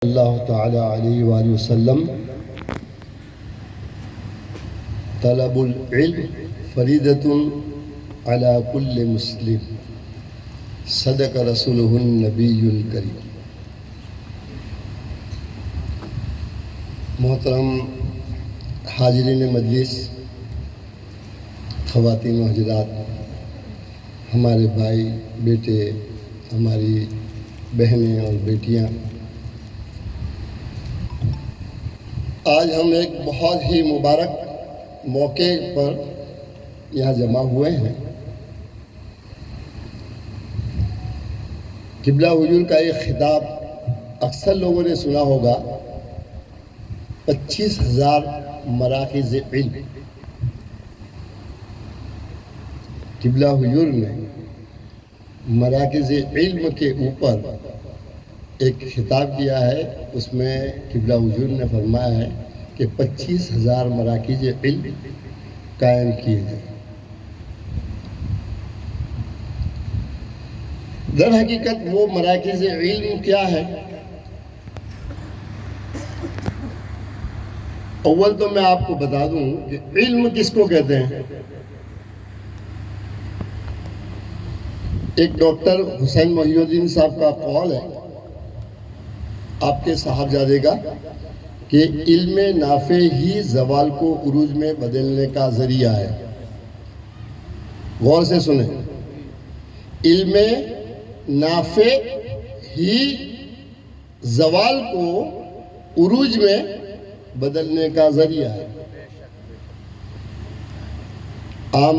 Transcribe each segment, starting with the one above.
اللہ تعالی علیہ وآلہ وسلم طلب العلم فریضۃ علی کل مسلم صدق رسولہ النبی الکریم۔ محترم حاضرین مجلس، خواتین و حضرات، ہمارے بھائی بیٹے، ہماری بہنیں اور بیٹیاں، آج ہم ایک بہت ہی مبارک موقع پر یہاں جمع ہوئے ہیں۔ قبلہ حضور کا ایک خطاب اکثر لوگوں نے سنا ہوگا، 25,000 مراکز علم۔ قبلہ حضور نے مراکز علم کے اوپر ایک خطاب کیا ہے، اس میں قبلہ حضور نے فرمایا ہے کہ 25,000 مراکز علم قائم کیے ہیں۔ در حقیقت وہ مراکز علم کیا ہے؟ اول تو میں آپ کو بتا دوں کہ علم کس کو کہتے ہیں۔ ایک ڈاکٹر حسین محی الدین صاحب کا قول ہے آپ کے صاحبزادے کا کہ علم نافع ہی زوال کو عروج میں بدلنے کا ذریعہ ہے۔ غور سے سنیں، علم نافع ہی زوال کو عروج میں بدلنے کا ذریعہ ہے۔ عام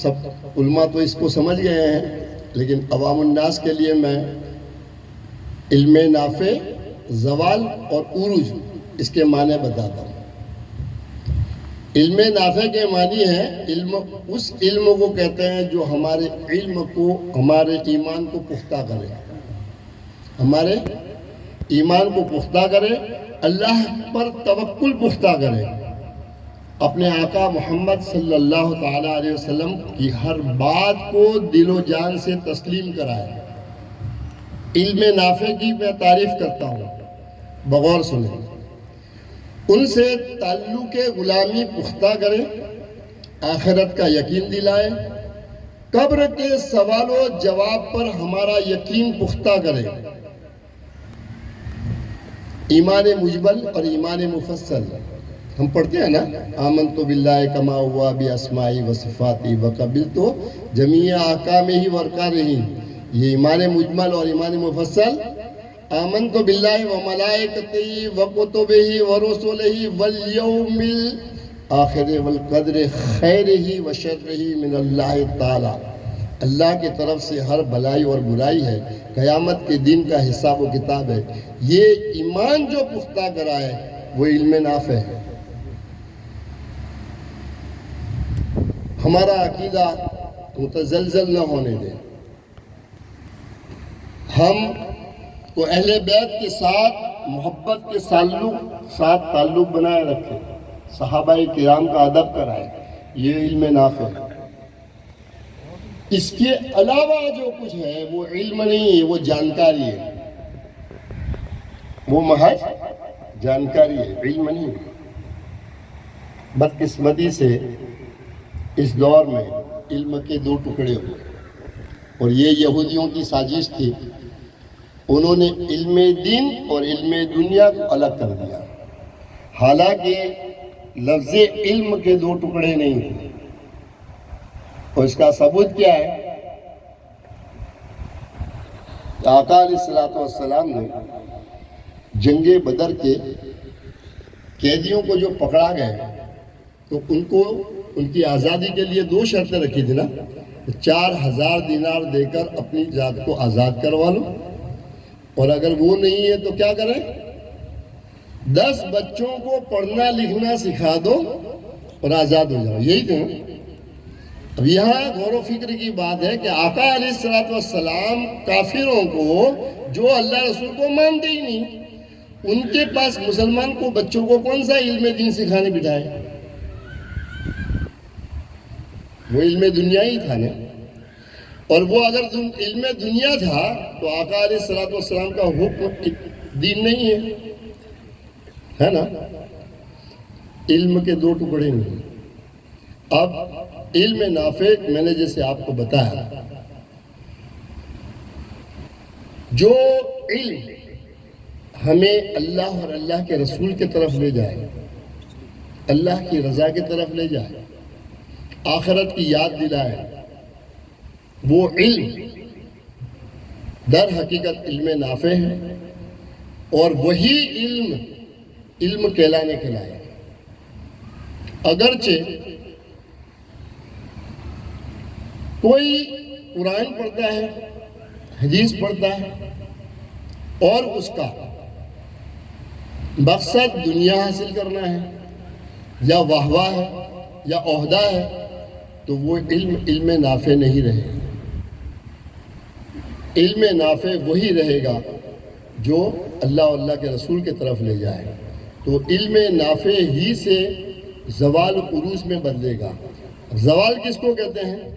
سب علماء تو اس کو سمجھ گئے ہیں، لیکن عوام الناس کے لیے میں علم نافع، زوال اور عروج اس کے معنی بتاتا ہوں۔ علم نافع کے معنی ہے اس علم کو کہتے ہیں جو ہمارے علم کو، ہمارے ایمان کو پختہ کرے، ہمارے ایمان کو پختہ کرے، اللہ پر توکل پختہ کرے، اپنے آقا محمد صلی اللہ تعالیٰ علیہ وسلم کی ہر بات کو دل و جان سے تسلیم کرائے۔ علم نافع کی میں تعریف کرتا ہوں، بغور سنیں۔ ان سے تعلق غلامی پختہ کرے، آخرت کا یقین دلائے، قبر کے سوال و جواب پر ہمارا یقین پختہ کرے، ایمان مجمل اور ایمان مفصل ہم پڑھتے ہیں نا، آمنت باللہ کما ہوا باسمائی و صفاتی وقبلت جمیع احکامہ و ارکانہ، یہ ایمان مجمل اور ایمان مفصل۔ آمنت باللہ و ملائکتہ و کتبہ و رسلہ والیوم الآخر والقدر خیرہ و شرہ من اللہ تعالی، اللہ کی طرف سے ہر بھلائی اور برائی ہے، قیامت کے دن کا حساب و کتاب ہے۔ یہ ایمان جو پختہ کرا ہے وہ علم نافع ہے۔ ہمارا عقیدہ متزلزل نہ ہونے دیں، ہم کو اہل بیت کے ساتھ محبت کے ساتھ تعلق بنائے رکھے، صحابہ کرام کا ادب کرائے، یہ علم نافع ہے۔ اس کے علاوہ جو کچھ ہے وہ علم نہیں ہے، وہ جانکاری ہے، وہ محض جانکاری ہے، علم نہیں ہے۔ بدقسمتی سے اس دور میں علم کے دو ٹکڑے ہوئے، اور یہ یہودیوں کی سازش تھی۔ انہوں نے علم دین اور علم دنیا کو الگ کر دیا، حالانکہ لفظ علم کے دو ٹکڑے نہیں تھے۔ اور اس کا ثبوت کیا ہے؟ آقا علیہ السلام نے جنگ بدر کے قیدیوں کو جو پکڑا گئے تو ان کو ان کی آزادی کے لیے دو شرطیں رکھی تھی نا، 4,000 دینار دے کر اپنی ذات کو آزاد کروا لو، اور اگر وہ نہیں ہے تو کیا کریں؟ 10 بچوں کو پڑھنا لکھنا سکھا دو اور آزاد ہو جاؤ، یہی تو۔ اب یہاں غور و فکر کی بات ہے کہ آقا علیہ السلام کافروں کو، جو اللہ رسول کو مانتے ہی نہیں، ان کے پاس مسلمان کو، بچوں کو کون سا علم دین سکھانے بٹھائے؟ وہ علم دنیا ہی تھا نا۔ اور وہ اگر علم دنیا تھا تو آقا علیہ السلام کا حکم دین نہیں ہے نا؟ علم کے دو ٹکڑے نہیں. اب علم نافع میں نے جیسے آپ کو بتایا، جو علم ہمیں اللہ اور اللہ کے رسول کی طرف لے جائے، اللہ کی رضا کی طرف لے جائے، آخرت کی یاد دلائے، وہ علم در حقیقت علم نافع ہے. اور وہی علم کہلانے کے لائق. اگرچہ کوئی قرآن پڑھتا ہے، حدیث پڑھتا ہے، اور اس کا مقصد دنیا حاصل کرنا ہے یا واہ ہے یا عہدہ ہے، تو وہ علم نافع نہیں رہے. علم نافع وہی رہے گا جو اللہ اور اللہ کے رسول کی طرف لے جائے. تو علم نافع ہی سے زوال عروج میں بدلے گا. زوال کس کو کہتے ہیں؟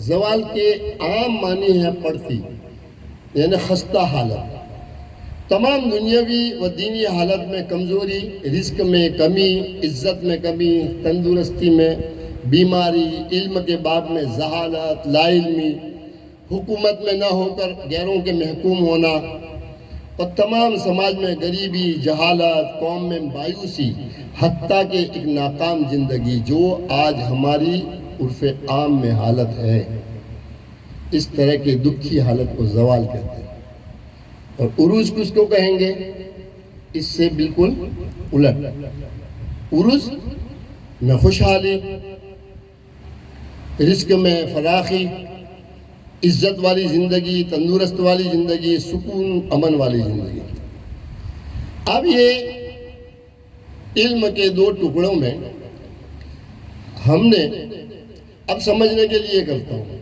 زوال کے عام معنی ہے پڑتی، یعنی خستہ حالت. تمام دنیاوی و دینی حالت میں کمزوری، رزق میں کمی، عزت میں کمی، تندرستی میں بیماری، علم کے باب میں ذہانت، لا علمی، حکومت میں نہ ہو کر غیروں کے محکوم ہونا، اور تمام سماج میں غریبی، جہالت، قوم میں مایوسی، حتیٰ کہ ایک ناکام زندگی جو آج ہماری عرف عام میں حالت ہے. اس طرح کے دکھی حالت کو زوال کہتے ہیں. اور عروج کس کو کہیں گے؟ اس سے بالکل الٹ. عروج میں خوشحالی، رزق میں فراخی، عزت والی زندگی، تندرست والی زندگی، سکون امن والی زندگی. اب یہ علم کے دو ٹکڑوں میں ہم نے اب سمجھنے کے لیے کرتا ہوں،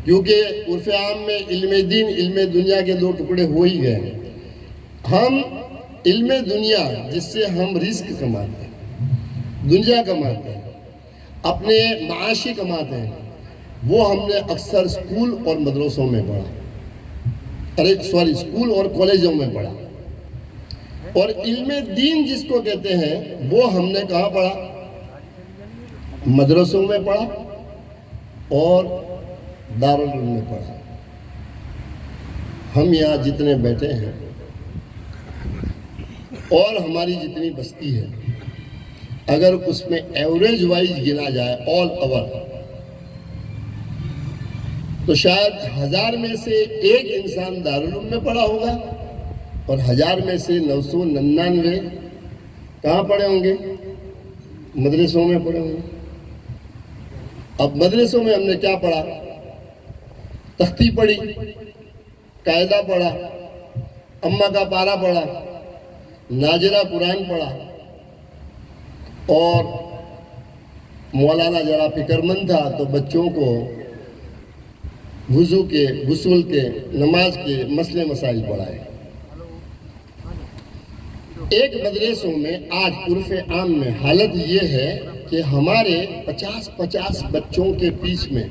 کیونکہ عرف عام میں علم دین، علم دنیا کے دو ٹکڑے ہو ہی گئے ہیں. ہم علم دنیا جس سے ہم رزق کماتے ہیں، دنیا کماتے ہیں، اپنے معاشی کماتے ہیں، وہ ہم نے اکثر اسکول اور مدرسوں میں پڑھا، اسکول اور کالجوں میں پڑھا. اور علم دین جس کو کہتے ہیں وہ ہم نے کہاں پڑھا؟ مدرسوں میں پڑھا اور دارالعلوم میں پڑھا. ہم یہاں جتنے بیٹھے ہیں اور ہماری جتنی بستی ہے، اگر اس میں ایوریج وائز گنا جائے آل اوور، تو شاید 1000 میں سے ایک انسان دارالعلوم میں پڑھا ہوگا اور 1000 میں سے 999 کہاں پڑھے ہوں گے؟ مدرسوں میں پڑھے ہوں گے. اب مدرسوں میں ہم نے کیا پڑھا؟ تختی پڑھی، قاعدہ پڑھا، اماں کا پارا پڑھا، ناظرہ قرآن پڑھا. اور مولانا ذرا فکر مند تھا تو بچوں کو وضو کے، غسل کے، نماز کے مسئلے مسائل پڑھائے. ایک مدرسوں میں آج عرف عام میں حالت یہ ہے کہ ہمارے 50 بچوں کے بیچ میں،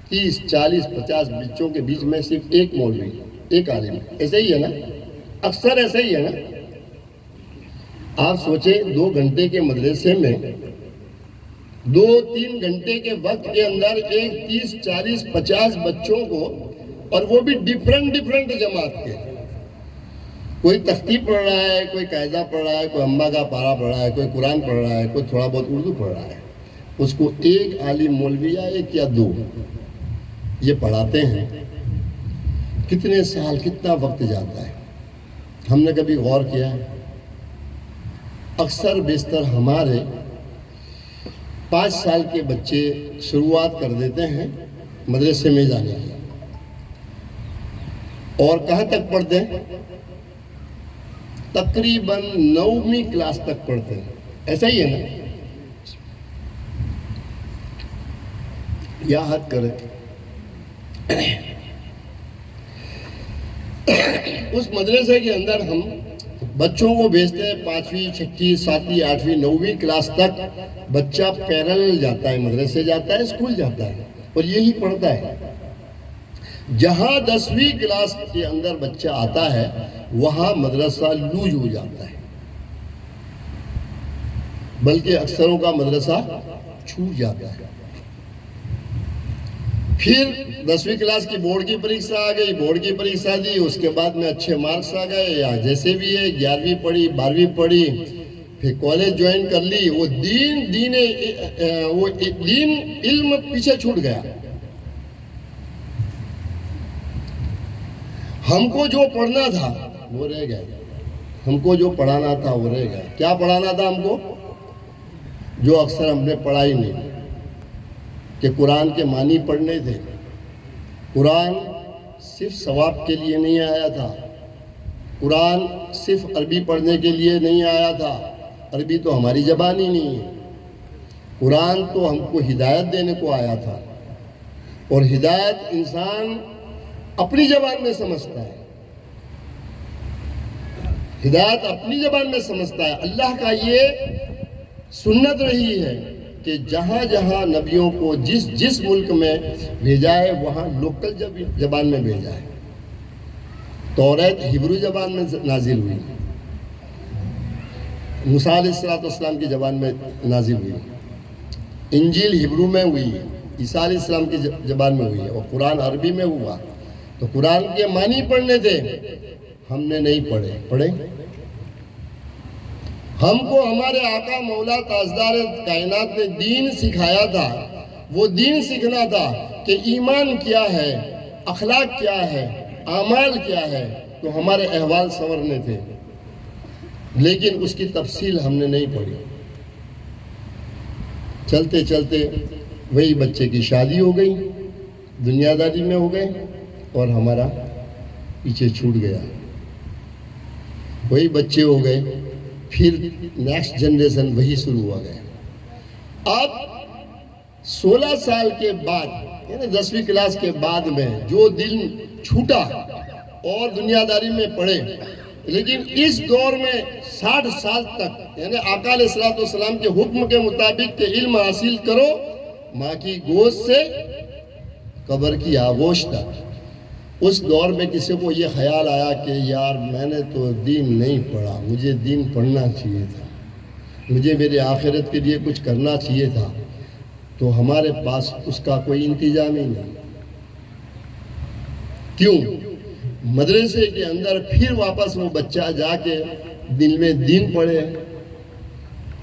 30 40 50 بچوں کے بیچ میں صرف ایک مولوی، ایک عالم. ایسے ہی ہے نا؟ اکثر ایسے ہی ہے نا؟ آپ سوچیں 2 گھنٹے کے مدرسے میں 2-3 گھنٹے کے وقت کے اندر ایک 30 40 50 بچوں کو، اور وہ بھی ڈیفرنٹ جماعت کے. کوئی تختی پڑھ رہا ہے، کوئی قاعدہ پڑھ رہا ہے، کوئی اماں کا پارا پڑھ رہا ہے، کوئی قرآن پڑھ رہا ہے، کوئی تھوڑا بہت اردو پڑھ رہا ہے. اس کو ایک عالم مولوی یا 1 یا 2 یہ پڑھاتے ہیں. کتنے سال، کتنا وقت جاتا ہے؟ ہم نے کبھی غور کیا ہے؟ اکثر بیشتر ہمارے 5 سال کے بچے شروعات کر دیتے ہیں مدرسے میں جانے کی. اور کہاں تک پڑھتے ہیں؟ تقریباً 9ویں کلاس تک پڑھتے ہیں. ایسا ہی ہے نا؟ یا حد کرے اس مدرسے کے اندر ہم بچوں کو بھیجتے ہیں 5ویں 6ویں 7ویں 8ویں 9ویں کلاس تک. بچہ پیرل جاتا ہے، مدرسے جاتا ہے، اسکول جاتا ہے اور یہی پڑھتا ہے. جہاں 10ویں کلاس کے اندر بچہ آتا ہے وہاں مدرسہ لوج ہو جاتا ہے، بلکہ اکثروں کا مدرسہ چھوٹ جاتا ہے۔ پھر 10ویں کلاس کی بورڈ کی پریکشا آ گئی، بورڈ کی پریکشا دی، اس کے بعد میں اچھے مارکس آ گئے، یا جیسے بھی ہے 11ویں پڑھی، 12ویں پڑھی، پھر کالج جوائن کر لی، وہ دین علم پیچھے چھوٹ گیا۔ ہم کو جو پڑھنا تھا وہ رہ گیا، ہم کو جو پڑھانا تھا وہ رہ گیا۔ کیا پڑھانا تھا ہم کو؟ جو اکثر ہم نے پڑھا ہی نہیں، کہ قرآن کے معنی پڑھنے تھے۔ قرآن صرف ثواب کے لیے نہیں آیا تھا، قرآن صرف عربی پڑھنے کے لیے نہیں آیا تھا، عربی تو ہماری زبان ہی نہیں ہے۔ قرآن تو ہم کو ہدایت دینے کو آیا تھا، اور ہدایت انسان اپنی زبان میں سمجھتا ہے، ہدایت اپنی زبان میں سمجھتا ہے۔ اللہ کا یہ سنت رہی ہے کہ جہاں جہاں نبیوں کو جس ملک میں بھیجا ہے وہاں لوکل زبان میں بھیجا ہے۔ توریت ہبرو زبان میں نازل ہوئی، موسیٰ علیہ السلام کی زبان میں نازل ہوئی، انجیل ہبرو میں ہوئی، عیسیٰ علیہ السلام کی زبان میں ہوئی، اور قرآن عربی میں ہوا۔ تو قرآن کے معنی پڑھنے تھے، ہم نے نہیں پڑھے۔ ہم کو ہمارے آقا مولا تاجدار کائنات نے دین سکھایا تھا، وہ دین سیکھنا تھا کہ ایمان کیا ہے، اخلاق کیا ہے، اعمال کیا ہے، تو ہمارے احوال سنورنے تھے، لیکن اس کی تفصیل ہم نے نہیں پڑھی۔ چلتے چلتے وہی بچے کی شادی ہو گئی، دنیا داری میں ہو گئے، اور ہمارا پیچھے چھوٹ گیا، وہی بچے ہو گئے، پھر نیکسٹ جنریشن وہی شروع ہوا گیا۔ اب 16 سال کے بعد، یعنی 10ویں کلاس کے بعد میں جو دل چھوٹا اور دنیا داری میں پڑے، لیکن اس دور میں 60 سال تک، یعنی آقا علیہ السلام کے حکم کے مطابق کہ علم حاصل کرو ماں کی گود سے قبر کی آغوش تک، اس دور میں کسی کو یہ خیال آیا کہ یار میں نے تو دین نہیں پڑھا، مجھے دین پڑھنا چاہیے تھا، مجھے میرے آخرت کے لیے کچھ کرنا چاہیے تھا، تو ہمارے پاس اس کا کوئی انتظام ہی نہیں۔ کیوں؟ مدرسے کے اندر پھر واپس وہ بچہ جا کے دل میں دین پڑھے،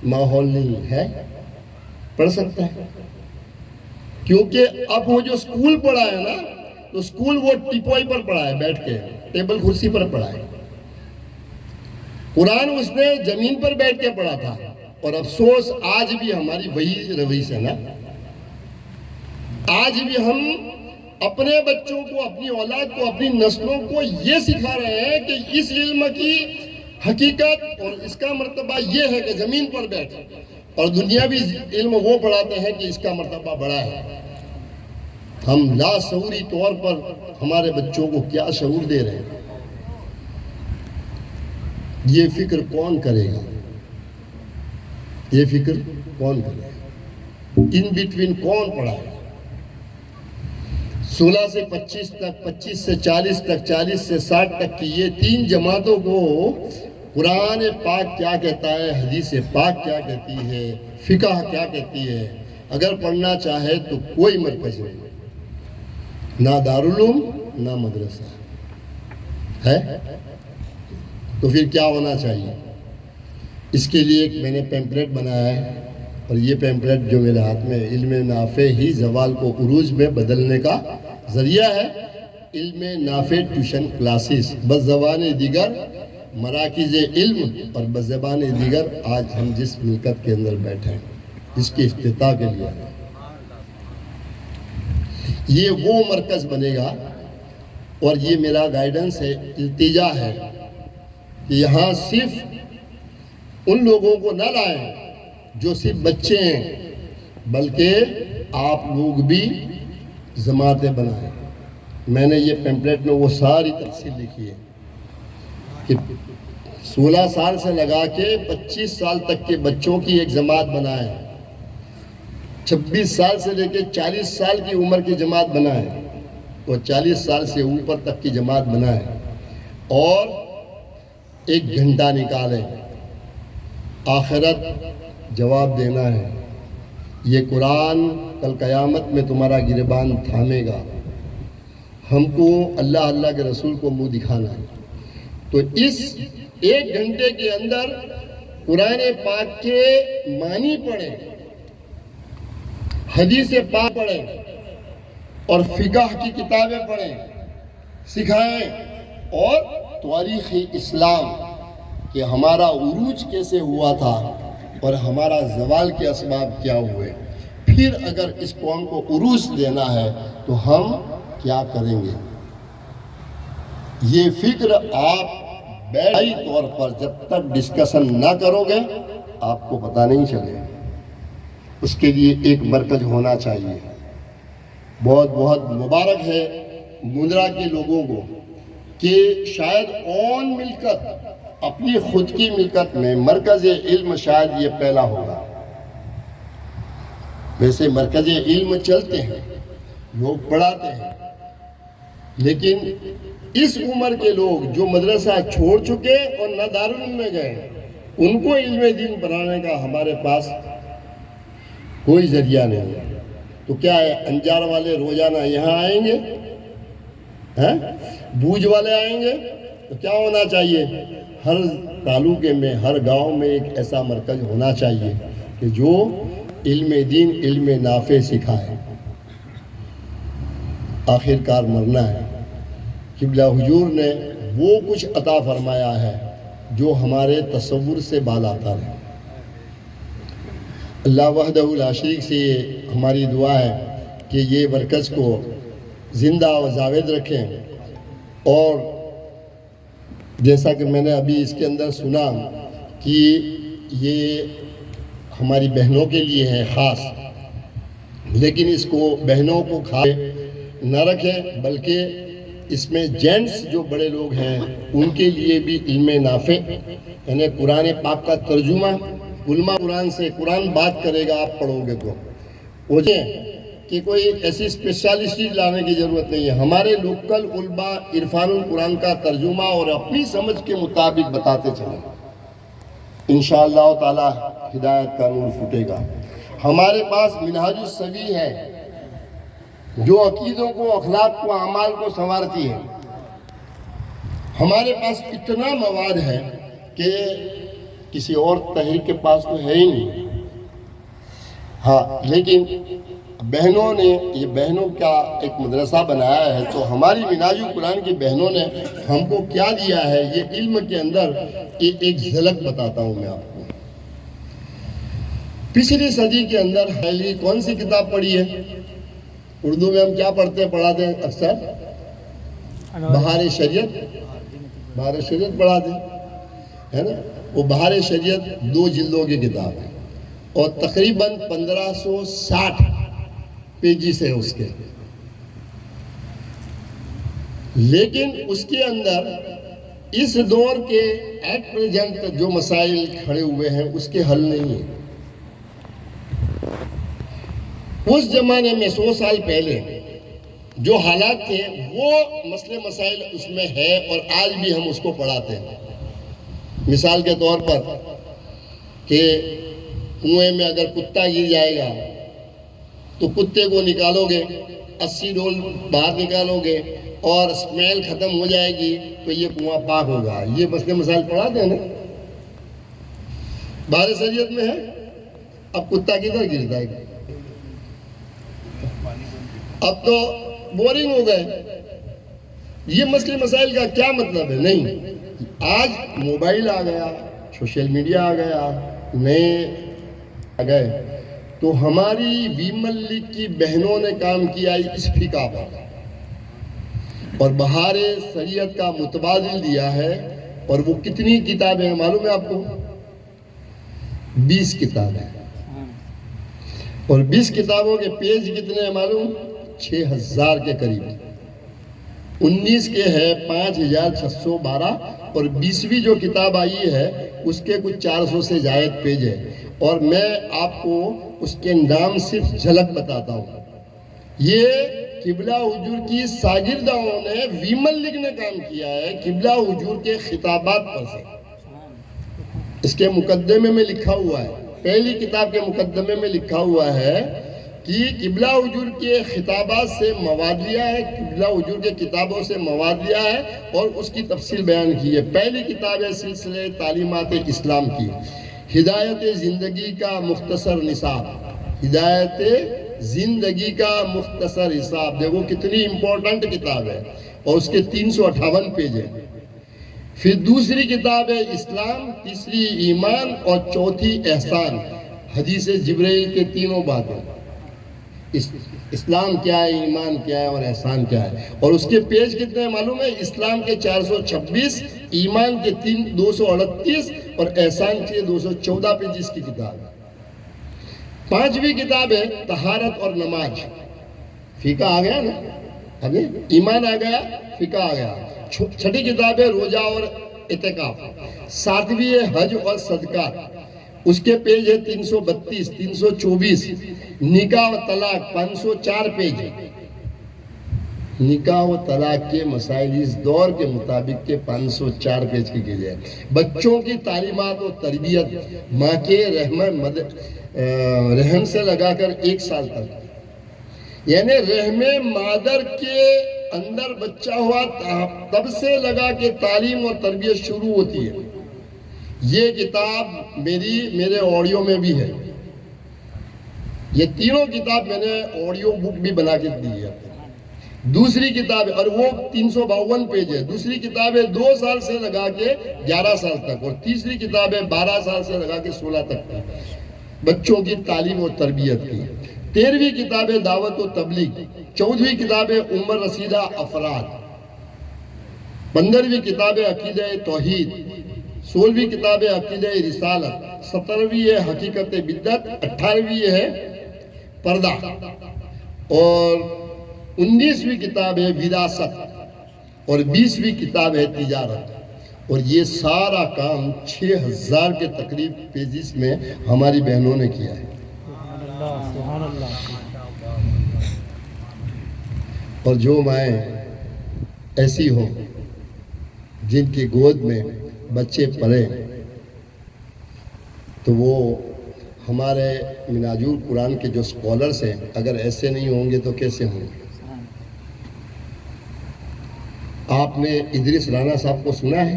ماحول نہیں ہے، پڑھ سکتا ہے؟ کیونکہ اب وہ جو سکول پڑھا ہے نا، تو سکول وہ ٹیپوئی پر پڑھا ہے، بیٹھ کے ٹیبل کرسی پر پڑھا ہے۔ قرآن اس نے زمین پر بیٹھ کے پڑھا تھا، اور افسوس آج بھی ہماری وہی رویش ہے نا۔ آج بھی ہم اپنے بچوں کو، اپنی اولاد کو، اپنی نسلوں کو یہ سکھا رہے ہیں کہ اس علم کی حقیقت اور اس کا مرتبہ یہ ہے کہ زمین پر بیٹھ، اور دنیاوی علم وہ پڑھاتے ہیں کہ اس کا مرتبہ بڑا ہے۔ ہم لاشعوری طور پر ہمارے بچوں کو کیا شعور دے رہے ہیں؟ یہ فکر کون کرے گا؟ یہ فکر کون کرے گا؟ ان بٹوین کون پڑھائے گا؟ 16 سے 25 تک، 25 سے 40 تک، 40 سے 60 تک کی یہ 3 جماعتوں کو قرآن پاک کیا کہتا ہے، حدیث پاک کیا کہتی ہے، فقہ کیا کہتی ہے، اگر پڑھنا چاہے تو کوئی مرکز نہیں، نہ دارالعلوم نہ مدرسہ ہے، تو پھر کیا ہونا چاہیے؟ اس کے لیے ایک میں نے پیمپلیٹ بنایا ہے، اور یہ پیمپلیٹ جو میرے ہاتھ میں، علم نافع ہی زوال کو عروج میں بدلنے کا ذریعہ ہے، علم نافع ٹیوشن کلاسز بزبان دیگر مراکز علم، اور بزبان دیگر آج ہم جس ملکت کے اندر بیٹھے ہیں، جس کی افتتاح کے لیے یہ وہ مرکز بنے گا، اور یہ میرا گائیڈنس ہے، التجا ہے کہ یہاں صرف ان لوگوں کو نہ لائیں جو صرف بچے ہیں، بلکہ آپ لوگ بھی جماعتیں بنائیں۔ میں نے یہ پیمپلیٹ میں وہ ساری تفصیل لکھی ہے کہ 16 سال سے لگا کے 25 سال تک کے بچوں کی ایک جماعت بنائیں، 26 سال سے لے کے 40 سال کی عمر کی جماعت بنائیں، اور 40 سال سے اوپر تک کی جماعت بنائیں، اور 1 گھنٹہ نکالیں، آخرت جواب دینا ہے۔ یہ قرآن کل قیامت میں تمہارا گریبان تھامے گا۔ ہم کو اللہ اللہ کے رسول کو منہ دکھانا ہے، تو اس 1 گھنٹے کے اندر قرآن پاک کے معنی پڑھیں، حدیث پاک پڑھیں اور فقہ کی کتابیں پڑھیں، سکھائیں، اور تاریخ اسلام کہ ہمارا عروج کیسے ہوا تھا اور ہمارا زوال کے اسباب کیا ہوئے، پھر اگر اس قوم کو عروج دینا ہے تو ہم کیا کریں گے۔ یہ فکر آپ بیٹھائی طور پر جب تک ڈسکشن نہ کرو گے آپ کو پتہ نہیں چلے۔ اس کے لیے ایک مرکز ہونا چاہیے۔ بہت بہت مبارک ہے مندرا کے لوگوں کو کہ شاید اون ملکت، اپنی خود کی ملکت میں مرکز علم شاید یہ پہلا ہوگا۔ ویسے مرکز علم چلتے ہیں، لوگ پڑھاتے ہیں، لیکن اس عمر کے لوگ جو مدرسہ چھوڑ چکے اور نہ دارالعلوم میں گئے، ان کو علم دین پڑھانے کا ہمارے پاس کوئی ذریعہ نہیں ہے۔ تو کیا ہے، انجار والے روزانہ یہاں آئیں گے، بوجھ والے آئیں گے، تو کیا ہونا چاہیے، ہر تعلقے میں، ہر گاؤں میں ایک ایسا مرکز ہونا چاہیے کہ جو علم دین، علم نافع سکھائے۔ آخر کار مرنا ہے۔ قبلہ حضور نے وہ کچھ عطا فرمایا ہے جو ہمارے تصور سے بالاتر ہے۔ اللہ وحدہ لا شریک سے ہماری دعا ہے کہ یہ مرکز کو زندہ و جاوید رکھیں، اور جیسا کہ میں نے ابھی اس کے اندر سنا کہ یہ ہماری بہنوں کے لیے ہے خاص، لیکن اس کو بہنوں کو کھائے نہ رکھیں، بلکہ اس میں جینٹس جو بڑے لوگ ہیں ان کے لیے بھی علم نافع، یعنی قرآن پاک کا ترجمہ، علماء قرآن سے، قرآن بات کرے گا آپ پڑھو گے تو مجھے کہ کوئی ایسی اسپیشلسٹی لانے کی ضرورت نہیں ہے۔ ہمارے لوکل علماء عرفان القرآن کا ترجمہ اور اپنی سمجھ کے مطابق بتاتے چلیں، انشاءاللہ تعالی ہدایت کا نور پھوٹے گا۔ ہمارے پاس منہاج السوی ہے جو عقیدوں کو، اخلاق کو، اعمال کو سنوارتی ہے۔ ہمارے پاس اتنا مواد ہے کہ کسی اور تحریک کے پاس تو ہے ہی نہیں۔ ہاں، لیکن بہنوں نے، یہ بہنوں کا ایک مدرسہ بنایا ہے، تو ہماری منہاج القرآن کی بہنوں نے ہم کو کیا دیا ہے، یہ علم کے اندر ایک جھلک بتاتا ہوں میں آپ کو۔ پچھلی صدی کے اندر پہلی کون سی کتاب پڑھی ہے؟ اردو میں ہم کیا پڑھاتے ہیں اکثر؟ بہار شریعت، بہار شریعت پڑھاتے ہیں، ہے نا؟ وہ بہار شریعت 2 جلدوں کی کتاب ہے اور تقریباً 1560 پیجز ہے اس کے، لیکن اس کے اندر اس دور کے ایٹ پریزنٹ جو مسائل کھڑے ہوئے ہیں اس کے حل نہیں ہیں۔ اس زمانے میں 100 سال پہلے جو حالات تھے وہ مسئلے مسائل اس میں ہے، اور آج بھی ہم اس کو پڑھاتے ہیں۔ مثال کے طور پر کہ کنویں میں اگر کتا گر جائے گا تو کتے کو نکالو گے، 80 ڈول باہر نکالو گے اور اسمیل ختم ہو جائے گی تو یہ کنواں پاک ہوگا۔ یہ مسئلے مسائل پڑھاتے ہیں نا، بہار شریعت میں ہے۔ اب کتا کدھر گرتا ہے؟ اب تو بورنگ ہو گئے۔ یہ مسئلے مسائل کا کیا مطلب ہے؟ نہیں، آج موبائل آ گیا، سوشل میڈیا آ گیا، نئے آ گئے، تو ہماری ویمن لیگ کی بہنوں نے کام کیا اس فقہ پر اور بہار شریعت کا متبادل دیا ہے۔ اور وہ کتنی کتابیں ہیں معلوم ہے آپ کو؟ 20 کتابیں، اور 20 کتابوں کے پیج کتنے ہیں معلوم؟ 6000 کے قریب۔ 19 کے ہے 5612، اور 20ویں جو کتاب آئی ہے اس کے کچھ 400 سے زائد پیج ہے، اور میں آپ کو اس کے نام صرف جھلک بتاتا ہوں۔ یہ قبلہ حضور کی شاگردوں نے، ویمن لیگ نے کام کیا ہے قبلہ حضور کے خطابات پر سے۔ اس کے مقدمے میں لکھا ہوا ہے، پہلی کتاب کے مقدمے میں لکھا ہوا ہے کہ قبلہ حضور کے خطابات سے مواد لیا ہے، قبلہ حضور کے کتابوں سے مواد لیا ہے اور اس کی تفصیل بیان کی ہے۔ پہلی کتاب ہے سلسلہ تعلیمات اسلام کی، ہدایت زندگی کا مختصر نصاب، ہدایت زندگی کا مختصر حساب۔ دیکھو کتنی امپورٹنٹ کتاب ہے، اور اس کے 358 پیج ہیں۔ پھر دوسری کتاب ہے اسلام، تیسری ایمان اور چوتھی احسان، حدیث جبرائیل کے تینوں باتیں۔ اسلام کیا ہے، ایمان کیا ہے اور احسان کیا ہے، اور اس کے پیج کتنے ہیں معلوم ہے؟ اسلام کے 426، ایمان کے 238 اور احسان کے 214 پیجز کی کتاب ہے۔ پانچویں کتاب ہے طہارت اور نماز، فقہ آ گیا نا، ابھی ایمان آ گیا، فقہ آ گیا۔ چھٹی کتاب ہے روزہ اور اعتکاف۔ ساتویں ہے حج اور صدقات، اس کے پیج ہے 332 324۔ نکاح و طلاق 504 پیج ہے، نکاح و طلاق کے مسائل اس دور کے مطابق کے 504 پیج کی کی جائے۔ بچوں کی تعلیمات و تربیت، ماں کے رحم سے لگا کر 1 سال تک، یعنی رحم مادر کے اندر بچہ ہوا تب سے لگا کے تعلیم اور تربیت شروع ہوتی ہے۔ یہ کتاب میرے آڈیو میں بھی ہے، یہ تینوں کتاب میں نے آڈیو بک بھی بنا کے دی ہے۔ دوسری کتاب ہے، اور وہ 352 پیج ہے۔ دوسری کتاب ہے 2 سال سے لگا کے 11 سال تک، اور تیسری کتاب ہے 12 سال سے لگا کے 16 تک کی، بچوں کی تعلیم اور تربیت کی۔ 13ویں کتاب ہے دعوت و تبلیغ۔ 14ویں کتاب ہے عمر رسیدہ افراد۔ 15ویں کتاب ہے عقیدہ توحید۔ 16ویں کتاب ہے عقیدہ رسالت۔ 17ویں ہے حقیقت بدعت۔ 18ویں ہے پردہ، اور 19ویں کتاب ہے وراثت، اور 20ویں کتاب ہے تجارت۔ اور یہ سارا کام 6000 کے تقریب پیجز میں ہماری بہنوں نے کیا ہے۔ اور جو مائیں ایسی ہوں جن کی گود میں بچے پلے، تو وہ ہمارے منہاج القرآن کے جو اسکالرس ہیں، اگر ایسے نہیں ہوں گے تو کیسے ہوں گے؟ آپ نے ادریس رانا صاحب کو سنا ہے؟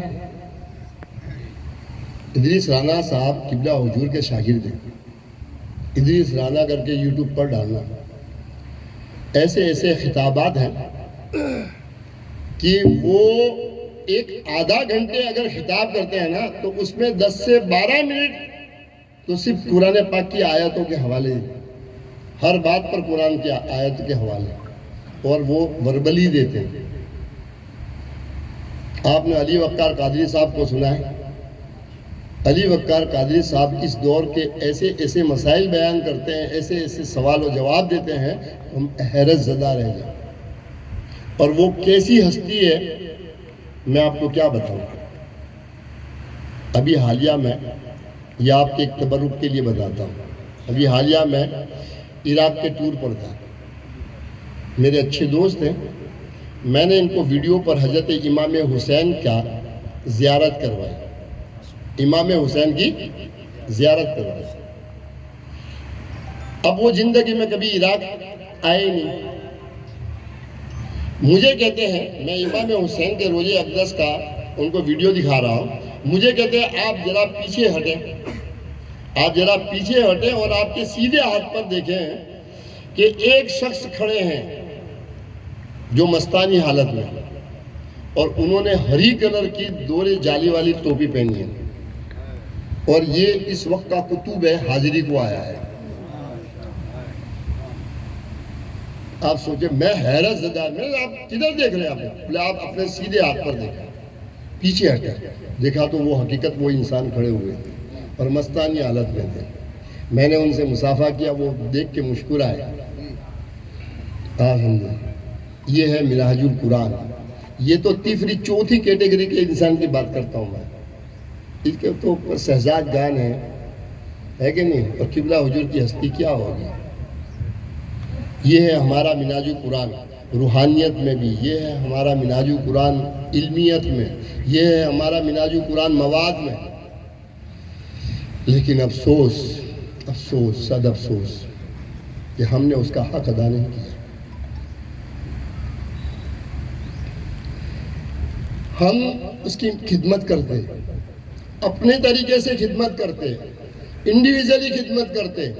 ادریس رانا صاحب قبلہ حضور کے شاگرد ہیں۔ ادریس رانا کر کے یوٹیوب پر ڈالنا، ایسے ایسے خطابات ہیں کہ وہ ایک آدھا گھنٹے اگر خطاب کرتے ہیں نا، تو اس میں 10 سے 12 منٹ تو صرف قرآن پاک کی آیتوں کے حوالے، ہر بات پر قرآن کی آیت کے حوالے، اور وہ وربلی دیتے ہیں۔ آپ نے علی وقار قادری صاحب کو سنا ہے؟ علی وقار قادری صاحب اس دور کے ایسے ایسے مسائل بیان کرتے ہیں، ایسے ایسے سوال و جواب دیتے ہیں، ہم حیرت زدہ رہ جائیں۔ اور وہ کیسی ہستی ہے، میں آپ کو کیا بتاؤں۔ ابھی حالیہ میں، یہ آپ کے ایک تبرک کے لیے بتاتا ہوں، ابھی حالیہ میں عراق کے ٹور پر تھا، میرے اچھے دوست ہیں، میں نے ان کو ویڈیو پر حضرت امام حسین کا زیارت کروائی، امام حسین کی زیارت کروائی۔ اب وہ زندگی میں کبھی عراق آئے نہیں، مجھے کہتے ہیں، میں امام حسین کے روزے اقدس کا ان کو ویڈیو دکھا رہا ہوں، مجھے کہتے ہیں آپ ذرا پیچھے ہٹیں، آپ ذرا پیچھے ہٹیں اور آپ کے سیدھے ہاتھ پر دیکھیں کہ ایک شخص کھڑے ہیں جو مستانی حالت میں، اور انہوں نے ہری کلر کی دورے جالی والی ٹوپی پہنی ہے، اور یہ اس وقت کا کتب ہے، حاضری کو آیا ہے۔ آپ سوچیں، میں حیرت زدہ، میں آپ کدھر دیکھ رہے ہیں؟ آپ اپنے سیدھے ہاتھ پر دیکھیں، پیچھے ہٹے، دیکھا تو وہ حقیقت وہ انسان کھڑے ہوئے اور مستانی حالت میں تھے۔ میں نے ان سے مصافحہ کیا، وہ دیکھ کے مسکرائے۔ یہ ہے منہاج القرآن۔ یہ تو تیسری چوتھی کیٹیگری کے انسان کی بات کرتا ہوں میں، اس کے تو شہزاد گان ہے کہ نہیں، اور قبلہ حضور کی ہستی کیا ہوگی۔ یہ ہے ہمارا منہاج القرآن روحانیت میں بھی، یہ ہے ہمارا منہاج القرآن علمیت میں، یہ ہے ہمارا منہاج القرآن مواد میں۔ لیکن افسوس افسوس صد افسوس کہ ہم نے اس کا حق ادا نہیں کیا. ہم اس کی خدمت کرتے, اپنے طریقے سے خدمت کرتے, انڈیویژلی خدمت کرتے,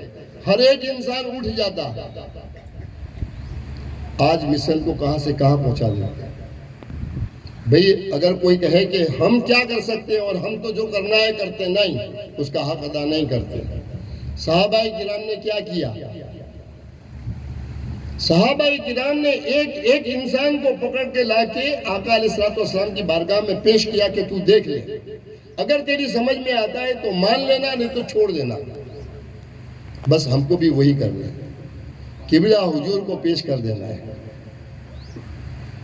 ہر ایک انسان اٹھ جاتا. آج مشن کو کہاں سے کہاں پہنچا دیتے. بھئی اگر کوئی کہے کہ ہم کیا کر سکتے ہیں اور ہم تو جو کرنا ہے کرتے, نہیں, اس کا حق ادا نہیں کرتے. صحابہ کرام نے کیا کیا؟ صحابہ کرام نے ایک انسان کو پکڑ کے لا کے آقا علیہ الصلوۃ والسلام کی بارگاہ میں پیش کیا کہ تو دیکھ لے, اگر تیری سمجھ میں آتا ہے تو مان لینا, نہیں تو چھوڑ دینا. بس ہم کو بھی وہی کرنا ہے, قبلہ حضور کو پیش کر دینا ہے.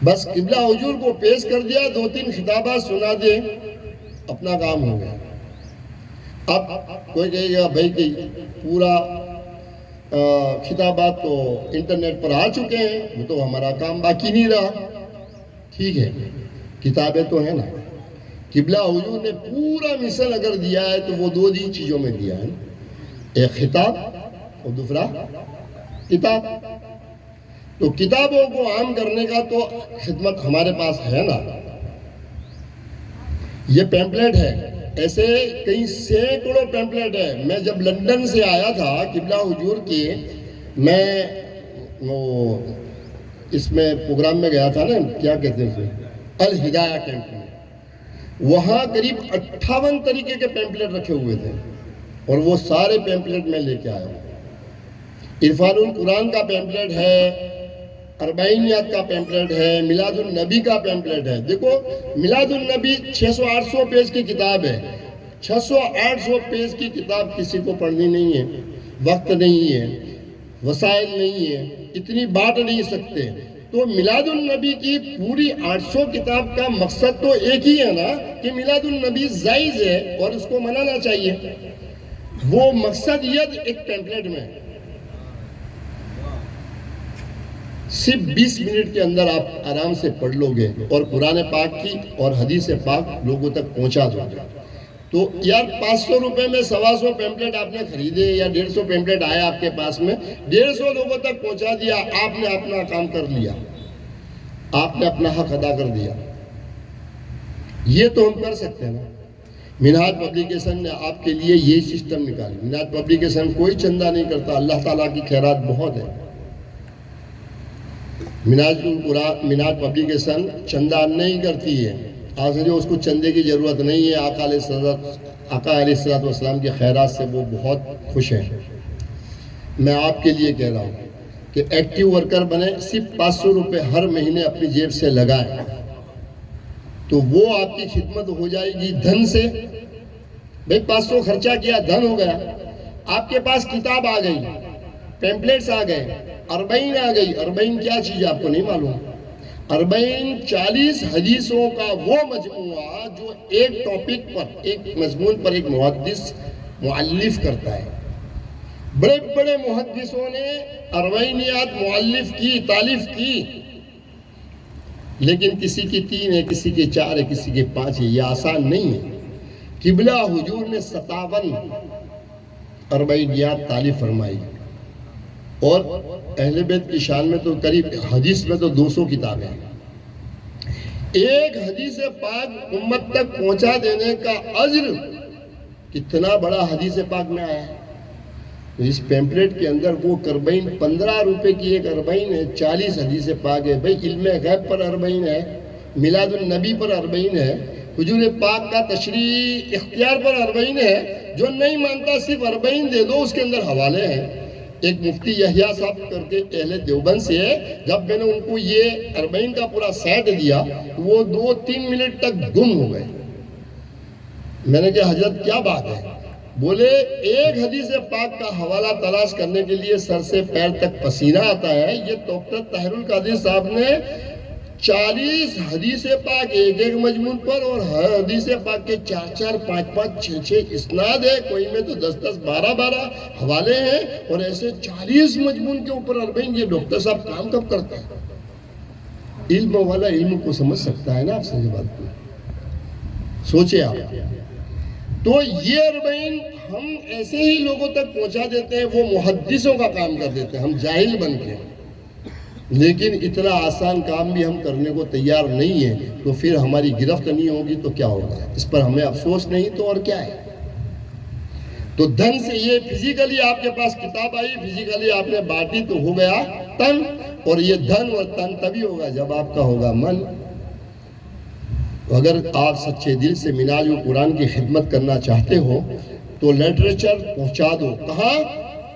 بس قبلہ حضور کو پیش کر دیا, 2-3 خطابات سنا دے, اپنا کام ہو گیا. اب کوئی کہے گا بھائی کہ پورا خطابات تو انٹرنیٹ پر آ چکے ہیں, وہ تو ہمارا کام باقی نہیں رہا. ٹھیک ہے, کتابیں تو ہیں نا. قبلہ حضور نے پورا مثل اگر دیا ہے تو وہ 2 چیزوں میں دیا ہے, ایک خطاب اور دوسرا کتاب. تو کتابوں کو عام کرنے کا تو خدمت ہمارے پاس ہے نا. یہ پیمپلیٹ ہے, ایسے کئی سینکڑوں پیمپلیٹ ہے. میں جب لندن سے آیا تھا قبلہ حضور کی, میں وہ اس میں پروگرام میں گیا تھا نا, کیا کہتے ہیں, الہدایہ کیمپ میں. وہاں قریب 58 طریقے کے پیمپلیٹ رکھے ہوئے تھے, اور وہ سارے پیمپلیٹ میں لے کے آیا ہوں. عرفان القرآن کا پیمپلیٹ ہے, اربعینیات کا پیمپلیٹ ہے, میلاد النبی کا پیمپلیٹ ہے. دیکھو میلاد النبی 600-800 پیج کی کتاب ہے. 600-800 پیج کی کتاب کسی کو پڑھنی نہیں ہے, وقت نہیں ہے, وسائل نہیں ہے, اتنی بانٹ نہیں سکتے. تو میلاد النبی کی پوری 800 کتاب کا مقصد تو ایک ہی ہے نا, کہ میلاد النبی جائز ہے اور اس کو منانا چاہیے. وہ مقصد یہ ایک پیمپلیٹ میں صرف 20 منٹ کے اندر آپ آرام سے پڑھ لو گے اور قرآن پاک کی اور حدیث پاک لوگوں تک پہنچا دو گے. تو یار 500 روپے میں 125 پیمپلیٹ آپ نے خریدے یا 150 پیمپلیٹ آیا آپ کے پاس میں, 150 لوگوں تک پہنچا دیا, آپ نے اپنا کام کر لیا, آپ نے اپنا حق ادا کر دیا. یہ تو ہم کر سکتے ہیں نا. منہاج پبلیکیشن نے آپ کے لیے یہ سسٹم نکالی. منہاج پبلیکیشن کوئی چندہ نہیں کرتا, اللہ تعالیٰ کی خیرات بہت ہے. منہاج پبلیکیشن چندہ نہیں کرتی ہے, آج اس کو چندے کی ضرورت نہیں ہے. آقا علیہ الصلوۃ والسلام کے خیرات سے وہ بہت خوش ہیں. میں آپ کے لیے کہہ رہا ہوں کہ ایکٹیو ورکر بنے, صرف 500 روپے ہر مہینے اپنی جیب سے لگائیں, تو وہ آپ کی خدمت ہو جائے گی دھن سے. بھئی 500 خرچہ کیا, دھن ہو گیا. آپ کے پاس کتاب آ گئی, پیمپلیٹس آ گئے, اربعین آ گئی. اربعین کیا چیز ہے آپ کو نہیں معلوم؟ اربعین 40 حدیثوں کا وہ مجموعہ جو ایک ٹاپک پر, ایک مضمون پر ایک محدث مؤلف کرتا ہے. بڑے بڑے محدثوں نے اربعینیات مؤلف کی, تالیف کی, لیکن کسی کی 3 ہے, کسی کے 4 ہے, کسی کے 5 ہے. یہ آسان نہیں ہے. قبلہ حضور نے 57 اربعینیات تالیف فرمائی, اور اہل بیت کی شان میں تو قریب حدیث میں تو 200 کتابیں ہیں. ایک حدیث پاک امت تک پہنچا دینے کا اجر کتنا بڑا حدیث پاک میں آیا ہے. اس پیمپلیٹ کے اندر وہ اربعین 15 روپے کی ایک اربعین ہے, 40 حدیث پاک ہے. بھئی علم غیب پر اربعین ہے, میلاد النبی پر اربعین ہے, حضور پاک کا تشریح اختیار پر اربعین ہے. جو نہیں مانتا صرف اربعین دے دو, اس کے اندر حوالے ہیں. ایک مفتی یحییٰ صاحب کر کے اہل دیوبند سے ہے, جب میں نے ان کو یہ اربعین کا پورا سیٹ دیا, وہ 2-3 منٹ تک گم ہو گئے. میں نے کہا حضرت کیا بات ہے؟ بولے ایک حدیث پاک کا حوالہ تلاش کرنے کے لیے سر سے پیر تک پسینہ آتا ہے. یہ ڈاکٹر طاہر القادری صاحب نے 40 حدیث پاک ایک مضمون پر, اور ہر حدیث پاک کے 4-4, 5-5, 6-6 اسناد ہے, کوئی میں تو 10-10, 12-12 حوالے ہیں, اور ایسے 40 مضمون کے اوپر اربعین. یہ ڈاکٹر صاحب کام کب کرتے ہیں؟ علم والا علم کو سمجھ سکتا ہے نا. آپ سے یہ بات کو سوچے آپ. تو یہ اربعین ہم ایسے ہی لوگوں تک پہنچا دیتے ہیں، وہ محدثوں کا کام کر دیتے ہیں، ہم جاہل بن کے، لیکن اتنا آسان کام بھی ہم کرنے کو تیار نہیں ہیں، تو پھر ہماری گرفت نہیں ہوگی تو کیا ہوگا؟ اس پر ہمیں افسوس نہیں تو اور کیا ہے؟ تو دھن سے یہ فزیکلی آپ کے پاس کتاب آئی، فزیکلی آپ نے بانٹی تو ہو گیا تن، اور یہ دھن اور تن تبھی ہوگا جب آپ کا ہوگا من۔ اگر آپ سچے دل سے منہاج القرآن کی خدمت کرنا چاہتے ہو تو لٹریچر پہنچا دو، کہاں؟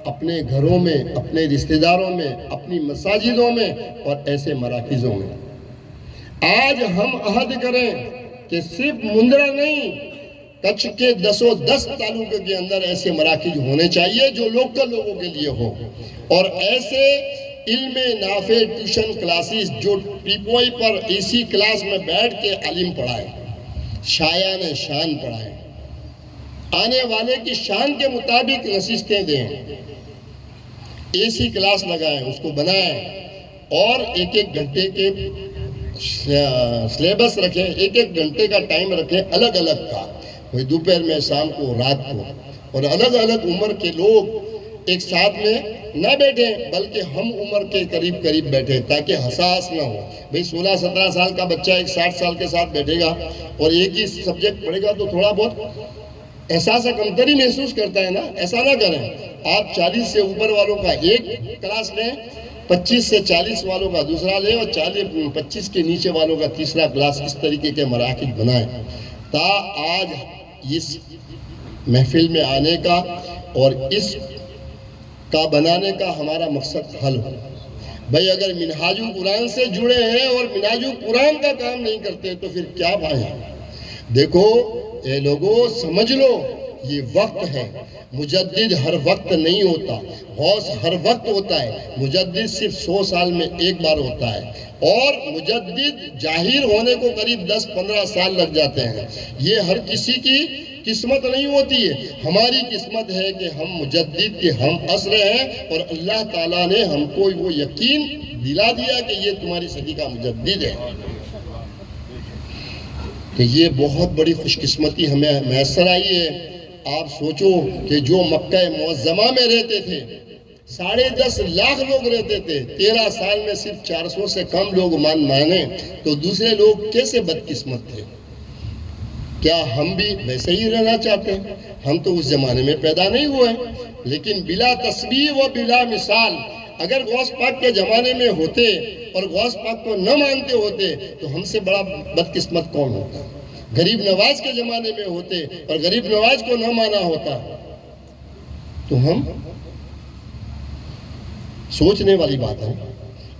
اپنے گھروں میں، اپنے رشتہ داروں میں، اپنی مساجدوں میں اور ایسے مراکزوں میں۔ آج ہم عہد کریں کہ صرف مندرا نہیں، کچھ کے 10 تعلقے کے اندر ایسے مراکز ہونے چاہیے جو لوکل لوگوں کے لیے ہو، اور ایسے علم نافع ٹیوشن کلاسز جو ٹیپوئی پر اسی کلاس میں بیٹھ کے علم پڑھائیں، شایان شان پڑھائیں، آنے والے کی شان کے مطابق نصیحتیں دیں، ایسی کلاس لگائیں، اس کو بنائیں، اور ایک گھنٹے کے سلیبس رکھیں، ایک گھنٹے کا ٹائم رکھیں الگ الگ کا، کوئی دوپہر میں، شام کو، رات کو، اور الگ الگ عمر کے لوگ ایک ساتھ میں نہ بیٹھیں بلکہ ہم عمر کے قریب بیٹھیں تاکہ حساس نہ ہو۔ بھئی 16-17 سال کا بچہ ایک 60 سال کے ساتھ بیٹھے گا اور ایک ہی سبجیکٹ پڑھے گا تو تھوڑا بہت احساس کمتری محسوس کرتا ہے نا، ایسا نہ کریں۔ آپ 40 سے اوپر والوں کا ایک کلاس لیں، 25 سے 40 والوں کا دوسرا لیں، اور 25 کے نیچے والوں کا تیسرا کلاس، اس طریقے کے مراکز بنائیں تا آج اس محفل میں آنے کا اور اس کا بنانے کا ہمارا مقصد حل ہو۔ بھئی اگر منہاج القرآن سے جڑے ہیں اور منہاج القرآن کا کام نہیں کرتے تو پھر کیا بھائی؟ دیکھو اے لوگو، سمجھ لو یہ وقت ہے، مجدد ہر وقت نہیں ہوتا، غوث ہر وقت ہوتا ہے، مجدد صرف 100 سال میں ایک بار ہوتا ہے، اور مجدد ظاہر ہونے کو قریب 10-15 سال لگ جاتے ہیں۔ یہ ہر کسی کی قسمت نہیں ہوتی ہے، ہماری قسمت ہے کہ ہم مجدد کے ہم عصر ہیں، اور اللہ تعالیٰ نے ہم کو وہ یقین دلا دیا کہ یہ تمہاری صدی کا مجدد ہے۔ کہ یہ بہت بڑی خوش قسمتی ہمیں میسر آئی ہے۔ آپ سوچو کہ جو مکہ معظمہ میں رہتے تھے 10.5 لاکھ لوگ رہتے تھے، 13 سال میں صرف 400 سے کم لوگ مانے، تو دوسرے لوگ کیسے بدقسمت تھے؟ کیا ہم بھی ویسے ہی رہنا چاہتے ہیں؟ ہم تو اس زمانے میں پیدا نہیں ہوئے، لیکن بلا تسبیح و بلا مثال اگر غوث پاک کے زمانے میں ہوتے اور غوث پاک کو نہ مانتے ہوتے تو ہم سے بڑا بدقسمت کون ہوتا؟ غریب نواز کے زمانے میں ہوتے اور غریب نواز کو نہ مانا ہوتا تو ہم سوچنے والی بات ہے۔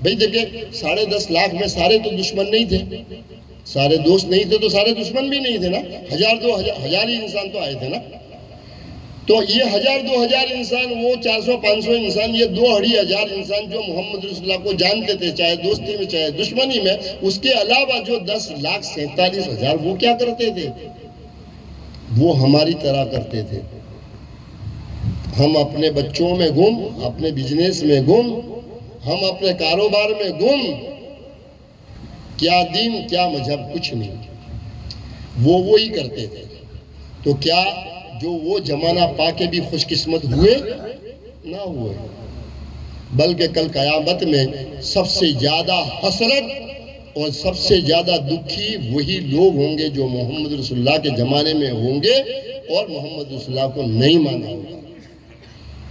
بھئی دیکھیں 10.5 لاکھ میں سارے تو دشمن نہیں تھے، سارے دوست نہیں تھے تو سارے دشمن بھی نہیں تھے نا، 1000-2000 ہی انسان تو آئے تھے نا۔ تو یہ 1000-2000 انسان، وہ 400-500 انسان، یہ 2500 انسان جو محمد رسول اللہ کو جانتے تھے، چاہے دوستی میں چاہے دشمنی میں، اس کے علاوہ جو 10,47,000 وہ کیا کرتے تھے؟ وہ ہماری طرح کرتے تھے۔ ہم اپنے بچوں میں گم، اپنے بزنس میں گم، ہم اپنے کاروبار میں گم، کیا دین کیا مذہب، کچھ نہیں، وہی کرتے تھے۔ تو کیا جو وہ زمانہ پا کے بھی خوش قسمت ہوئے؟ نہ ہوئے، بلکہ کل قیامت میں سب سے زیادہ حسرت اور سب سے زیادہ دکھی وہی لوگ ہوں گے جو محمد رسول اللہ کے زمانے میں ہوں گے اور محمد رسول اللہ کو نہیں مانا ہوگا۔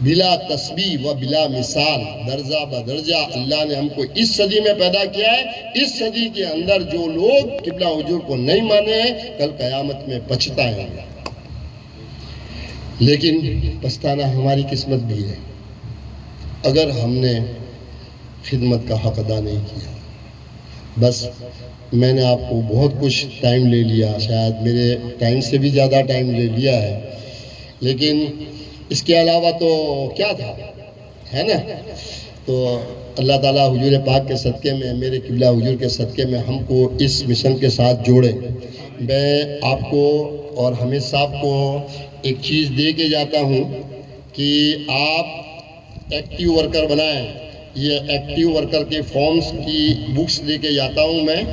بلا تسبیح و بلا مثال، درجہ بدرجہ اللہ نے ہم کو اس صدی میں پیدا کیا ہے۔ اس صدی کے اندر جو لوگ قبلہ حضور کو نہیں مانے ہیں کل قیامت میں پچھتائیں گے، لیکن پچھتانا ہماری قسمت بھی ہے اگر ہم نے خدمت کا حق ادا نہیں کیا۔ بس میں نے آپ کو بہت کچھ ٹائم لے لیا، شاید میرے ٹائم سے بھی زیادہ ٹائم لے لیا ہے، لیکن اس کے علاوہ تو کیا تھا، ہے نا؟ تو اللہ تعالیٰ حضور پاک کے صدقے میں، میرے قبلہ حضور کے صدقے میں ہم کو اس مشن کے ساتھ جوڑے۔ میں آپ کو اور حمید صاحب کو ایک چیز دے کے جاتا ہوں کہ آپ ایکٹیو ورکر بنائیں۔ یہ ایکٹیو ورکر کے فارمز کی بکس دے کے جاتا ہوں میں،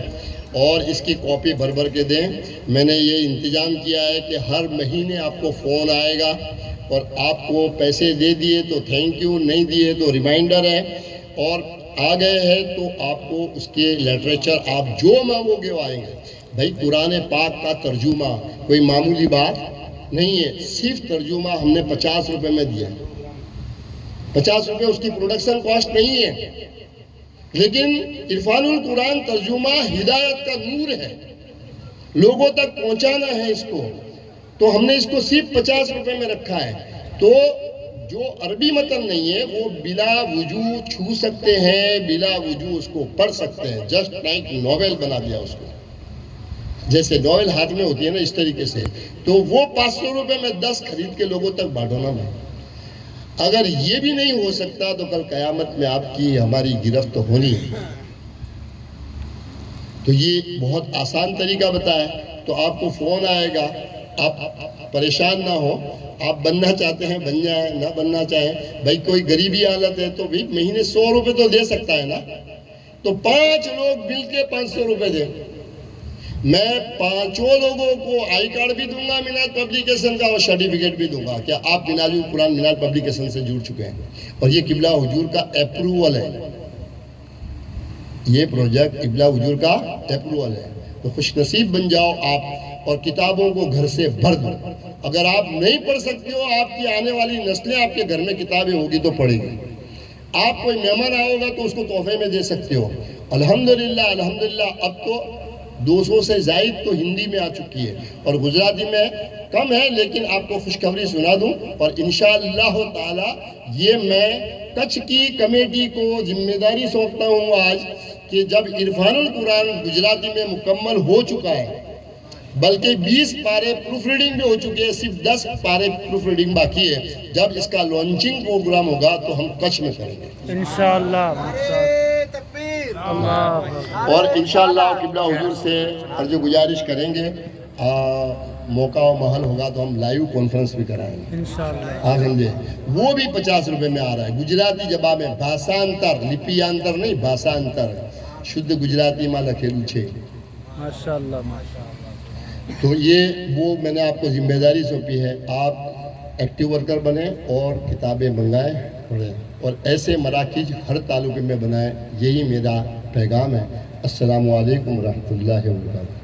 اور اس کی کاپی بھر بھر کے دیں. میں نے یہ انتظام کیا ہے کہ ہر مہینے آپ کو فون آئے گا، اور آپ کو پیسے دے دیے تو تھینک یو، نہیں دیے تو ریمائنڈر ہے، اور آ گئے ہیں تو آپ کو اس کے لٹریچر آپ جو مانگو گے وہ آئیں گے. بھائی قرآن پاک کا ترجمہ کوئی معمولی بات نہیں ہے. صرف ترجمہ ہم نے 50 روپے میں دیا، 50 روپے اس کی پروڈکشن کاسٹ نہیں ہے، لیکن عرفان القرآن ترجمہ ہدایت کا نور ہے، لوگوں تک پہنچانا ہے اس کو، تو ہم نے اس کو صرف 50 روپے میں رکھا ہے. تو جو عربی متن نہیں ہے وہ بلا وجو چھو سکتے ہیں، بلا وجو اس کو پڑھ سکتے ہیں. جسٹ لائک ناول بنا دیا اس کو، جیسے ناول ہاتھ میں ہوتی ہے نا، اس طریقے سے. تو وہ 500 روپے میں 10 خرید کے لوگوں تک بانٹو نا. میں اگر یہ بھی نہیں ہو سکتا تو کل قیامت میں آپ کی ہماری گرفت ہونی ہے. تو یہ بہت آسان طریقہ بتایا. تو آپ کو فون آئے گا، آپ پریشان نہ ہو. آپ بننا چاہتے ہیں بن جائیں، نہ بننا چاہیں. بھائی کوئی غریبی حالت ہے تو بھی مہینے 100 روپے تو دے سکتا ہے نا. تو 5 لوگ مل کے 500 روپے دیں. میں 5 لوگوں کو آئی کارڈ بھی دوں گا منہاج پبلیکیشن کا، اور سرٹیفکیٹ بھی دوں گا کہ آپ منہاج القرآن منہاج پبلیکیشن سے جڑ چکے ہیں، اور یہ قبلہ حضور کا اپروول ہے. یہ پروجیکٹ قبلہ حضور کا اپروول ہے. تو خوش نصیب بن جاؤ آپ، اور کتابوں کو گھر سے بھر دو. اگر آپ نہیں پڑھ سکتے ہو، آپ کی آنے والی نسلیں آپ کے گھر میں کتابیں ہوگی تو پڑھیں گی. آپ کوئی مہمان آئے گا تو اس کو تحفے میں دے سکتے ہو. الحمدللہ الحمدللہ اب تو 200 سے زائد تو ہندی میں آ چکی ہے، اور گجراتی میں کم ہے. لیکن آپ کو خوشخبری سنا دوں، اور انشاءاللہ تعالی یہ میں کچھ کی کمیٹی کو ذمہ داری سونپتا ہوں آج، کہ جب عرفان القرآن گجراتی میں مکمل ہو چکا ہے، بلکہ 20 پارے پروف ریڈنگ بھی ہو چکے ہیں، صرف 10 پارے پروف ریڈنگ باقی ہے. جب اس کا لانچنگ پروگرام ہوگا تو ہم کچھ میں کریں گے انشاءاللہ. اور انشاءاللہ قبلہ حضور سے عرض گزارش کریں گے، موقع و محل ہوگا تو ہم لائیو کانفرنس بھی کرائیں گے انشاءاللہ. آپ سمجھے. وہ بھی 50 روپے میں آ رہا ہے. گجراتی جباب ہے، بھاشانتر، لپیانتر نہیں، بھاشانتر شدھ گجراتی میں لکھેલું છે. ماشاءاللہ ماشاءاللہ. تو یہ وہ میں نے آپ کو ذمہ داری سونپی ہے. آپ ایکٹیو ورکر بنیں اور کتابیں منگائیں پڑھیں، اور ایسے مراکز ہر تعلقے میں بنائیں. یہی میرا پیغام ہے. السلام علیکم ورحمۃ اللہ وبرکاتہ.